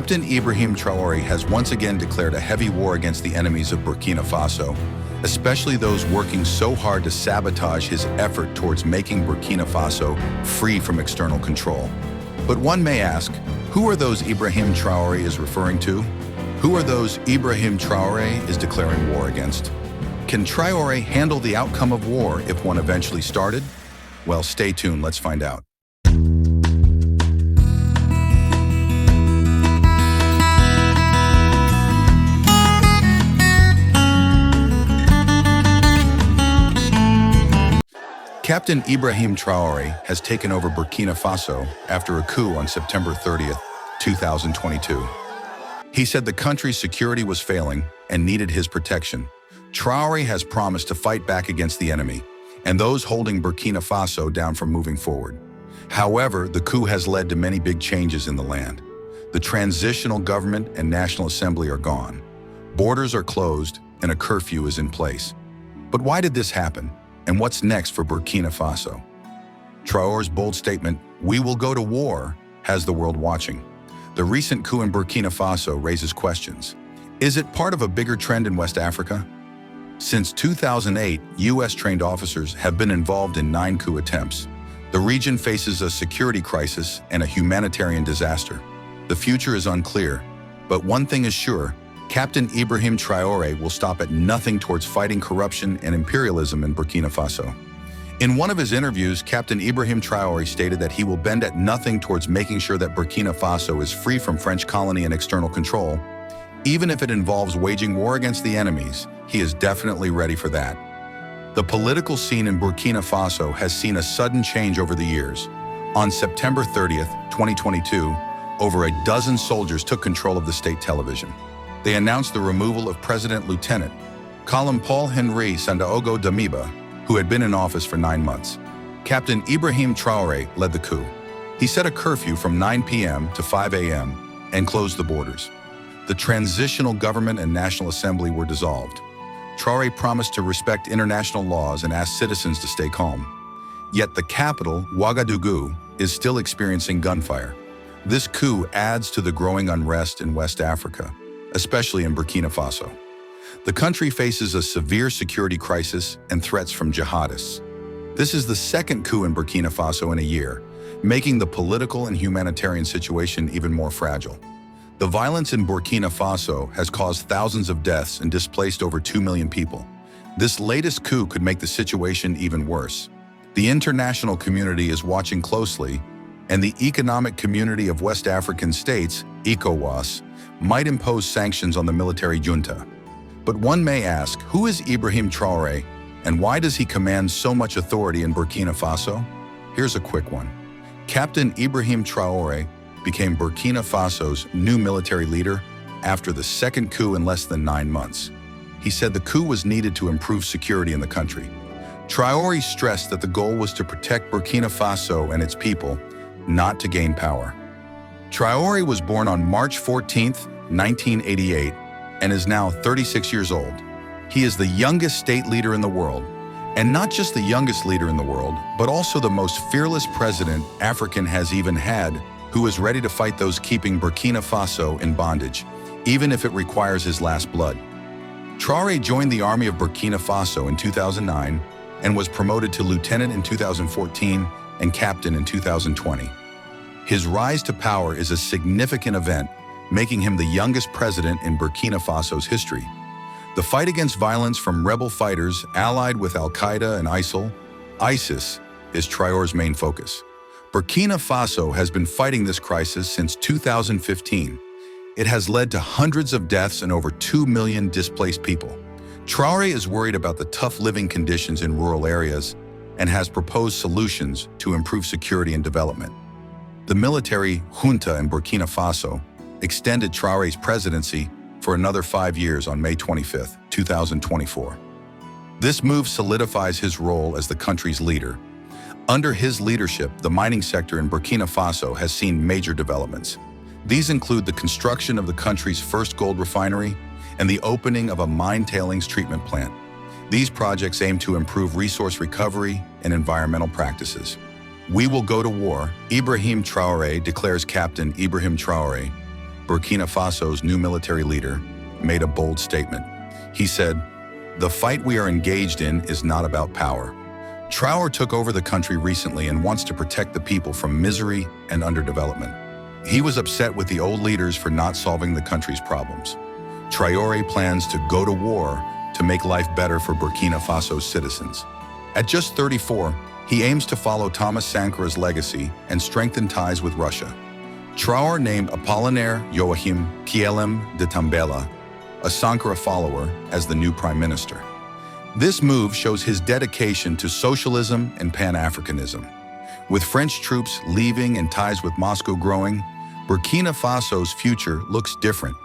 Captain IBRAHIM Traoré has once again declared a heavy war against the enemies of Burkina Faso, especially those working so hard to sabotage his effort towards making Burkina Faso free from external control. But one may ask, who are those IBRAHIM Traoré is referring to? Who are those IBRAHIM Traoré is declaring war against? Can Traoré handle the outcome of war if one eventually started? Well, stay tuned, let's find out. Captain IBRAHIM Traoré has taken over Burkina Faso after a coup on September 30th, 2022. He said the country's security was failing and needed his protection. Traoré has promised to fight back against the enemy and those holding Burkina Faso down from moving forward. However, the coup has led to many big changes in the land. The transitional government and National Assembly are gone. Borders are closed and a curfew is in place. But why did this happen? And what's next for Burkina Faso? Traoré's bold statement, "We will go to war," has the world watching. The recent coup in Burkina Faso raises questions. Is it part of a bigger trend in West Africa? Since 2008, US-trained officers have been involved in 9 coup attempts. The region faces a security crisis and a humanitarian disaster. The future is unclear, but one thing is sure, Captain IBRAHIM Traoré will stop at nothing towards fighting corruption and imperialism in Burkina Faso. In one of his interviews, Captain IBRAHIM Traoré stated that he will bend at nothing towards making sure that Burkina Faso is free from French colony and external control. Even if it involves waging war against the enemies, he is definitely ready for that. The political scene in Burkina Faso has seen a sudden change over the years. On September 30th, 2022, over a dozen soldiers took control of the state television. They announced the removal of President Lieutenant Colonel Paul-Henri Sandaogo Damiba, who had been in office for 9 months. Captain IBRAHIM Traoré led the coup. He set a curfew from 9 p.m. to 5 a.m. and closed the borders. The transitional government and National Assembly were dissolved. Traoré promised to respect international laws and asked citizens to stay calm. Yet the capital, Ouagadougou, is still experiencing gunfire. This coup adds to the growing unrest in West Africa, especially in Burkina Faso. The country faces a severe security crisis and threats from jihadists. This is the second coup in Burkina Faso in a year, making the political and humanitarian situation even more fragile. The violence in Burkina Faso has caused thousands of deaths and displaced over 2 million people. This latest coup could make the situation even worse. The international community is watching closely, and the Economic Community of West African States, ECOWAS, might impose sanctions on the military junta. But one may ask, who is IBRAHIM Traoré, and why does he command so much authority in Burkina Faso? Here's a quick one. Captain IBRAHIM Traoré became Burkina Faso's new military leader after the second coup in less than 9 months. He said the coup was needed to improve security in the country. Traoré stressed that the goal was to protect Burkina Faso and its people, not to gain power. Traoré was born on March 14, 1988, and is now 36 years old. He is the youngest state leader in the world, and not just the youngest leader in the world, but also the most fearless president Africa has even had, who is ready to fight those keeping Burkina Faso in bondage, even if it requires his last blood. Traoré joined the army of Burkina Faso in 2009 and was promoted to lieutenant in 2014 and captain in 2020. His rise to power is a significant event, making him the youngest president in Burkina Faso's history. The fight against violence from rebel fighters allied with Al-Qaeda and ISIS, is Traoré's main focus. Burkina Faso has been fighting this crisis since 2015. It has led to hundreds of deaths and over 2 million displaced people. Traoré is worried about the tough living conditions in rural areas and has proposed solutions to improve security and development. The military junta in Burkina Faso extended Traoré's presidency for another 5 years on May 25, 2024. This move solidifies his role as the country's leader. Under his leadership, the mining sector in Burkina Faso has seen major developments. These include the construction of the country's first gold refinery and the opening of a mine tailings treatment plant. These projects aim to improve resource recovery and environmental practices. "We will go to war," IBRAHIM Traoré declares Captain IBRAHIM Traoré. Burkina Faso's new military leader, made a bold statement. He said, "The fight we are engaged in is not about power." Traore took over the country recently and wants to protect the people from misery and underdevelopment. He was upset with the old leaders for not solving the country's problems. Traore plans to go to war to make life better for Burkina Faso's citizens. At just 34, he aims to follow Thomas Sankora's legacy and strengthen ties with Russia. Traore named Apollinaire Joachim Kielem de Tambela, a Sankara follower, as the new prime minister. This move shows his dedication to socialism and Pan-Africanism. With French troops leaving and ties with Moscow growing, Burkina Faso's future looks different.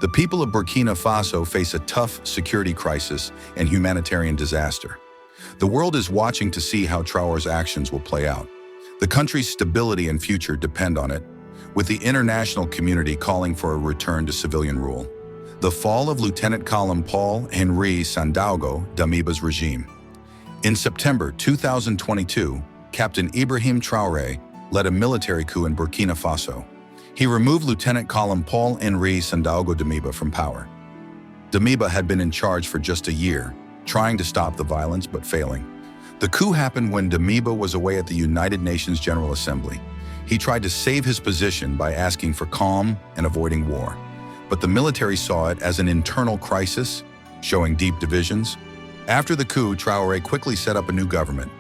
The people of Burkina Faso face a tough security crisis and humanitarian disaster. The world is watching to see how Traore's actions will play out. The country's stability and future depend on it, with the international community calling for a return to civilian rule. The fall of Lieutenant Colonel Paul-Henri Sandaogo Damiba's regime. In September 2022, Captain IBRAHIM Traoré led a military coup in Burkina Faso. He removed Lieutenant Colonel Paul-Henri Sandaogo Damiba from power. Damiba had been in charge for just a year, trying to stop the violence but failing. The coup happened when Damiba was away at the United Nations General Assembly. He tried to save his position by asking for calm and avoiding war. But the military saw it as an internal crisis, showing deep divisions. After the coup, Traoré quickly set up a new government.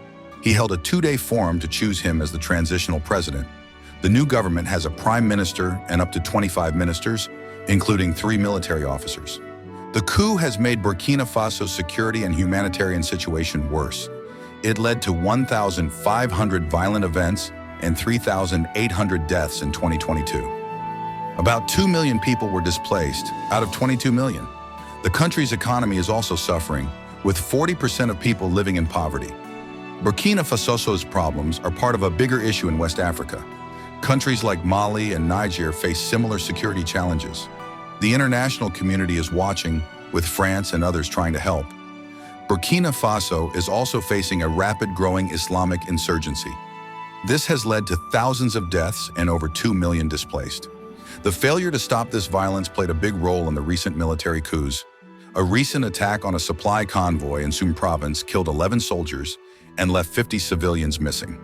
He held a 2-day forum to choose him as the transitional president. The new government has a prime minister and up to 25 ministers, including 3 military officers. The coup has made Burkina Faso's security and humanitarian situation worse. It led to 1,500 violent events and 3,800 deaths in 2022. About 2 million people were displaced out of 22 million. The country's economy is also suffering, with 40% of people living in poverty. Burkina Faso's problems are part of a bigger issue in West Africa. Countries like Mali and Niger face similar security challenges. The international community is watching, with France and others trying to help. Burkina Faso is also facing a rapid growing Islamic insurgency. This has led to thousands of deaths and over 2 million displaced. The failure to stop this violence played a big role in the recent military coups. A recent attack on a supply convoy in Soum province killed 11 soldiers and left 50 civilians missing.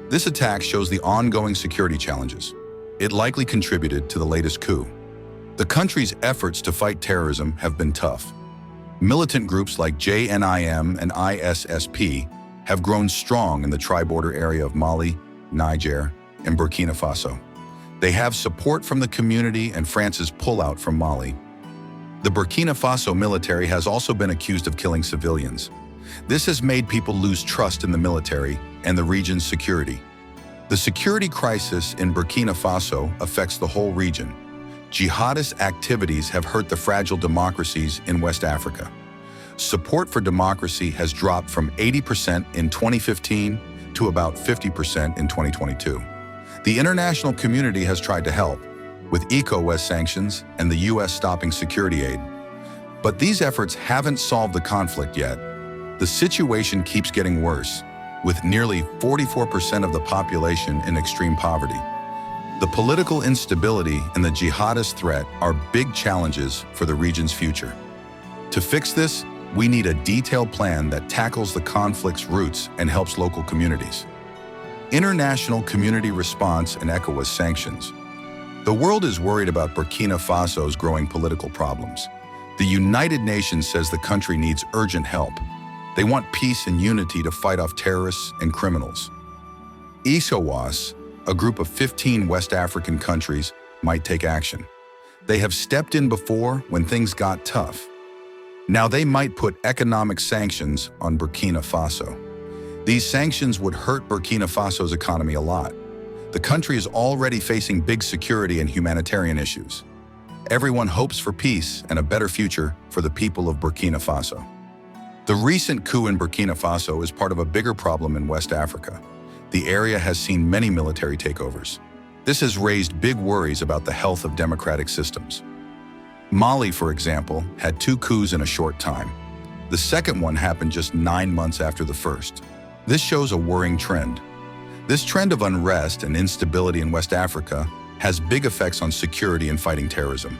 This attack shows the ongoing security challenges. It likely contributed to the latest coup. The country's efforts to fight terrorism have been tough. Militant groups like JNIM and ISSP have grown strong in the tri-border area of Mali, Niger, and Burkina Faso. They have support from the community and France's pullout from Mali. The Burkina Faso military has also been accused of killing civilians. This has made people lose trust in the military and the region's security. The security crisis in Burkina Faso affects the whole region. Jihadist activities have hurt the fragile democracies in West Africa. Support for democracy has dropped from 80% in 2015 to about 50% in 2022. The international community has tried to help, with ECOWAS sanctions and the US stopping security aid. But these efforts haven't solved the conflict yet. The situation keeps getting worse, with nearly 44% of the population in extreme poverty. The political instability and the jihadist threat are big challenges for the region's future. To fix this, we need a detailed plan that tackles the conflict's roots and helps local communities. International community response and ECOWAS sanctions. The world is worried about Burkina Faso's growing political problems. The United Nations says the country needs urgent help. They want peace and unity to fight off terrorists and criminals. ECOWAS, a group of 15 West African countries, might take action. They have stepped in before when things got tough. Now they might put economic sanctions on Burkina Faso. These sanctions would hurt Burkina Faso's economy a lot. The country is already facing big security and humanitarian issues. Everyone hopes for peace and a better future for the people of Burkina Faso. The recent coup in Burkina Faso is part of a bigger problem in West Africa. The area has seen many military takeovers. This has raised big worries about the health of democratic systems. Mali, for example, had 2 coups in a short time. The second one happened just 9 months after the first. This shows a worrying trend. This trend of unrest and instability in West Africa has big effects on security and fighting terrorism.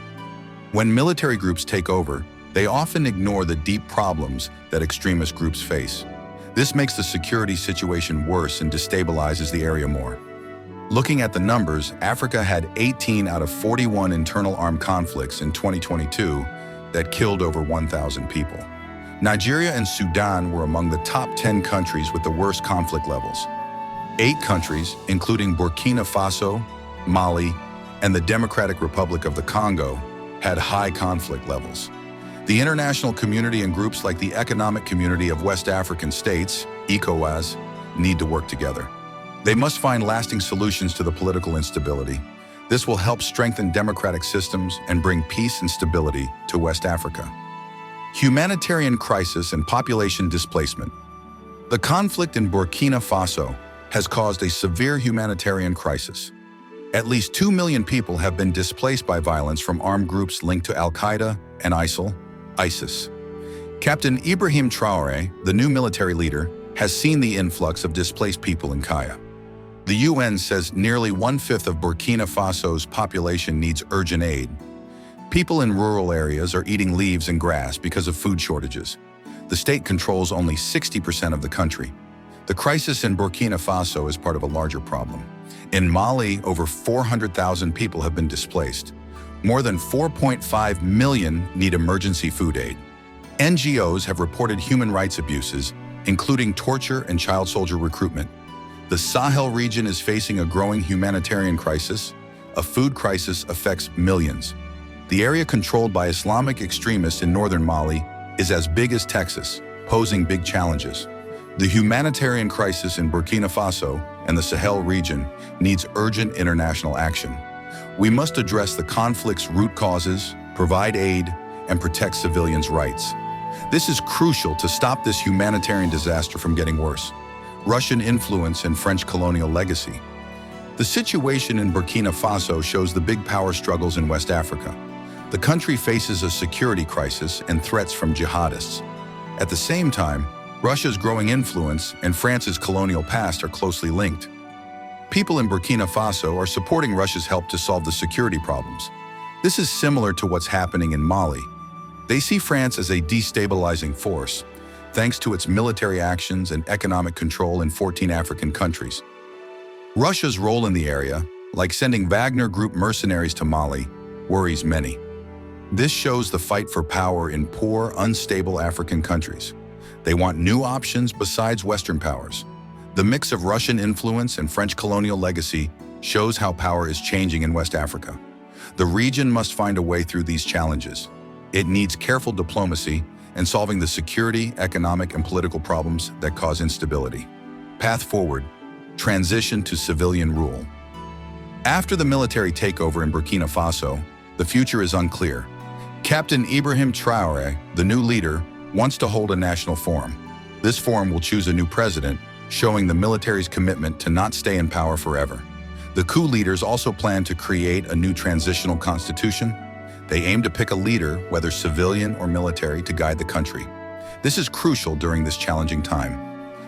When military groups take over, they often ignore the deep problems that extremist groups face. This makes the security situation worse and destabilizes the area more. Looking at the numbers, Africa had 18 out of 41 internal armed conflicts in 2022 that killed over 1,000 people. Nigeria and Sudan were among the top 10 countries with the worst conflict levels. 8 countries, including Burkina Faso, Mali, and the Democratic Republic of the Congo, had high conflict levels. The international community and groups like the Economic Community of West African States, ECOWAS, need to work together. They must find lasting solutions to the political instability. This will help strengthen democratic systems and bring peace and stability to West Africa. Humanitarian crisis and population displacement. The conflict in Burkina Faso has caused a severe humanitarian crisis. At least 2 million people have been displaced by violence from armed groups linked to Al-Qaeda and ISIS. Captain IBRAHIM Traoré, the new military leader, has seen the influx of displaced people in Kaya. The UN says nearly 1/5 of Burkina Faso's population needs urgent aid. People in rural areas are eating leaves and grass because of food shortages. The state controls only 60% of the country. The crisis in Burkina Faso is part of a larger problem. In Mali, over 400,000 people have been displaced. More than 4.5 million need emergency food aid. NGOs have reported human rights abuses, including torture and child soldier recruitment. The Sahel region is facing a growing humanitarian crisis. A food crisis affects millions. The area controlled by Islamic extremists in northern Mali is as big as Texas, posing big challenges. The humanitarian crisis in Burkina Faso and the Sahel region needs urgent international action. We must address the conflict's root causes, provide aid, and protect civilians' rights. This is crucial to stop this humanitarian disaster from getting worse. Russian influence and French colonial legacy. The situation in Burkina Faso shows the big power struggles in West Africa. The country faces a security crisis and threats from jihadists. At the same time, Russia's growing influence and France's colonial past are closely linked. People in Burkina Faso are supporting Russia's help to solve the security problems. This is similar to what's happening in Mali. They see France as a destabilizing force, thanks to its military actions and economic control in 14 African countries. Russia's role in the area, like sending Wagner Group mercenaries to Mali, worries many. This shows the fight for power in poor, unstable African countries. They want new options besides Western powers. The mix of Russian influence and French colonial legacy shows how power is changing in West Africa. The region must find a way through these challenges. It needs careful diplomacy and solving the security, economic, and political problems that cause instability. Path forward: transition to civilian rule. After the military takeover in Burkina Faso, the future is unclear. Captain IBRAHIM Traoré, the new leader, wants to hold a national forum. This forum will choose a new president, showing the military's commitment to not stay in power forever. The coup leaders also plan to create a new transitional constitution. They aim to pick a leader, whether civilian or military, to guide the country. This is crucial during this challenging time.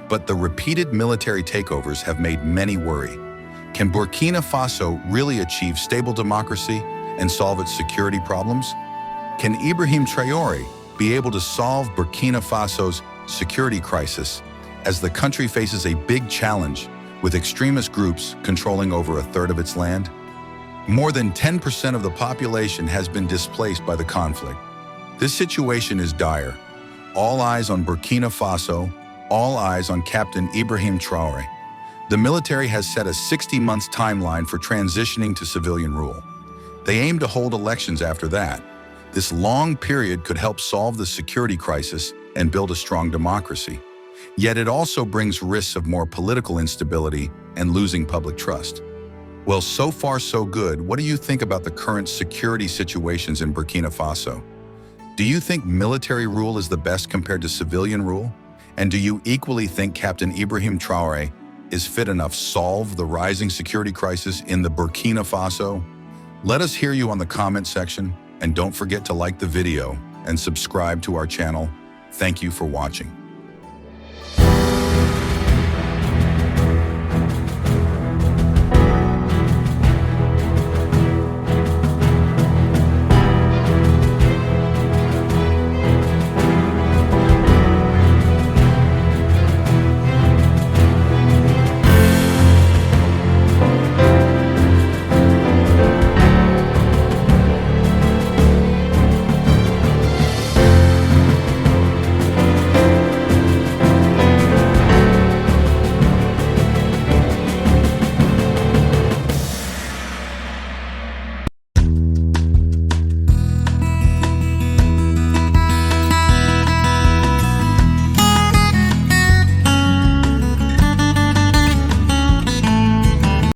But the repeated military takeovers have made many worry. Can Burkina Faso really achieve stable democracy and solve its security problems? Can IBRAHIM Traoré be able to solve Burkina Faso's security crisis as the country faces a big challenge with extremist groups controlling over 1/3 of its land? More than 10% of the population has been displaced by the conflict. This situation is dire. All eyes on Burkina Faso, all eyes on Captain IBRAHIM Traoré. The military has set a 60-month timeline for transitioning to civilian rule. They aim to hold elections after that. This long period could help solve the security crisis and build a strong democracy. Yet it also brings risks of more political instability and losing public trust. Well, so far so good. What do you think about the current security situations in Burkina Faso? Do you think military rule is the best compared to civilian rule? And do you equally think Captain IBRAHIM Traoré is fit enough to solve the rising security crisis in the Burkina Faso? Let us hear you on the comment section, and don't forget to like the video and subscribe to our channel. Thank you for watching.